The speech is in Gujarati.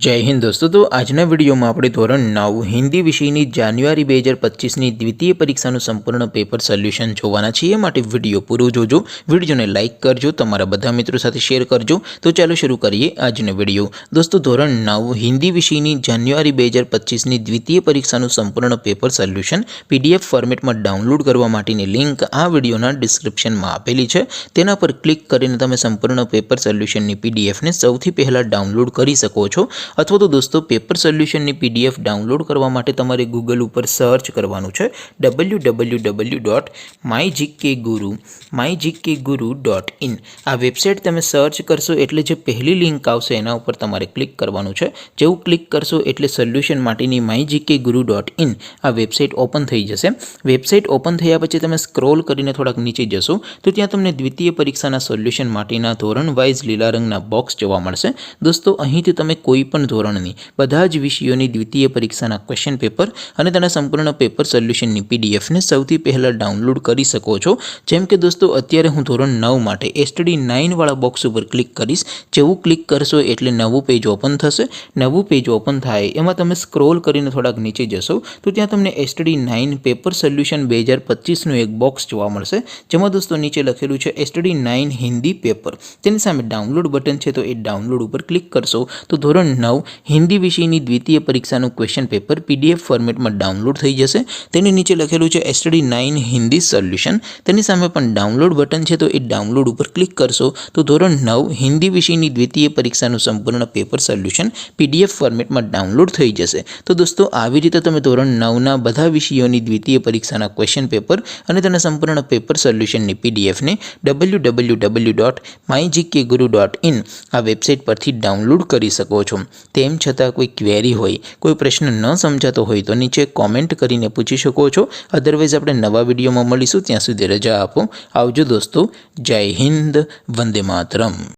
जय हिंद दोस्तों। तो आजना वीडियो में આપણે ધોરણ 9 હિન્દી વિષયની જાન્યુઆરી 2025ની દ્વિતીય પરીક્ષાનું સંપૂર્ણ પેપર સોલ્યુશન જોવાના છીએ। માટે વિડિયો પૂરો જોજો, વિડિયોને લાઈક કરજો, તમારા બધા મિત્રો સાથે શેર કરજો। તો ચાલો શરૂ કરીએ આજનો વિડિયો। દોસ્તો ધોરણ 9 હિન્દી વિષયની જાન્યુઆરી 2025ની દ્વિતીય પરીક્ષાનું સંપૂર્ણ પેપર સોલ્યુશન પીડીએફ ફોર્મેટમાં ડાઉનલોડ કરવા માટેની લિંક આ વિડિયોના ડિસ્ક્રિપ્શનમાં આપેલી છે। તેના પર ક્લિક કરીને તમે સંપૂર્ણ પેપર સોલ્યુશનની પીડીએફને સૌથી પહેલા ડાઉનલોડ કરી શકો છો। अथवा तो दोस्तों पेपर सोल्यूशन ની पीडीएफ डाउनलॉड करवा माटे तमारे गूगल पर सर्च करवानुं छे www.mygkguru.in। आ वेबसाइट तमे सर्च करशो एटले जे पहली लिंक आवशे एना उपर तमारे क्लिक करवानुं छे। जेवुं क्लिक करशो एटले सोल्यूशन माटेनी mygkguru.in आ वेबसाइट ओपन थई जशे। वेबसाइट ओपन थया पछी तमे स्क्रॉल करीने थोड़ाक नीचे जशो तो त्यां तमने द्वितीय परीक्षाना सोल्यूशन माटेना धोरण वाइज लीला रंगना बॉक्स जोवा मळशे। दोस्तों અહીંથી તમે કોઈ પણ ધોરણની બધા જ વિષયોની દ્વિતીય પરીક્ષાના ક્વેશ્ચન પેપર અને તેના સંપૂર્ણ પેપર સોલ્યુશનની પીડીએફને સૌથી પહેલા ડાઉનલોડ કરી શકો છો। જેમ કે દોસ્તો અત્યારે હું ધોરણ 9 માટે એસટીડી 9 વાળા બોક્સ ઉપર ક્લિક કરીશ। જેવું ક્લિક કરશો એટલે નવું પેજ ઓપન થશે। નવું પેજ ઓપન થાય એમાં તમે સ્ક્રોલ કરીને થોડાક નીચે જશો તો ત્યાં તમને એસટીડી 9 પેપર સોલ્યુશન 2025 નું એક બોક્સ જોવા મળશે, જેમાં દોસ્તો નીચે લખેલું છે એસટીડી 9 હિન્દી પેપર। તેની સામે ડાઉનલોડ બટન છે તો એ ડાઉનલોડ ઉપર ક્લિક કરશો तो ધોરણ 9 हिंदी विषयની દ્વિતીય પરીક્ષાનું ક્વેશ્ચન પેપર પીડીએફ ફોર્મેટમાં ડાઉનલોડ થઈ જશે। તેની નીચે લખેલું છે એસટીડી 9 હિન્દી સોલ્યુશન। તેની સામે પણ ડાઉનલોડ બટન છે તો એ ડાઉનલોડ ઉપર ક્લિક કરશો તો ધોરણ 9 હિન્દી વિષયની દ્વિતીય પરીક્ષાનું સંપૂર્ણ પેપર સોલ્યુશન પીડીએફ ફોર્મેટમાં ડાઉનલોડ થઈ જશે। તો દોસ્તો આવી રીતે તમે ધોરણ 9ના બધા વિષયોની દ્વિતીય પરીક્ષાના ક્વેશ્ચન પેપર અને તેના સંપૂર્ણ પેપર સોલ્યુશનની પીડીએફને www.mygkguru.in આ વેબસાઇટ પરથી ડાઉનલોડ કરી શકો છો। તેમ છતાં કોઈ ક્વેરી હોય, કોઈ પ્રશ્ન ન સમજાતો હોય તો નીચે કોમેન્ટ કરીને પૂછી શકો છો। અધરવાઇઝ આપણે નવા વિડીયોમાં મળીશું, ત્યાં સુધી રજા આપો। આવજો દોસ્તો। જય હિન્દ, વંદે માતરમ।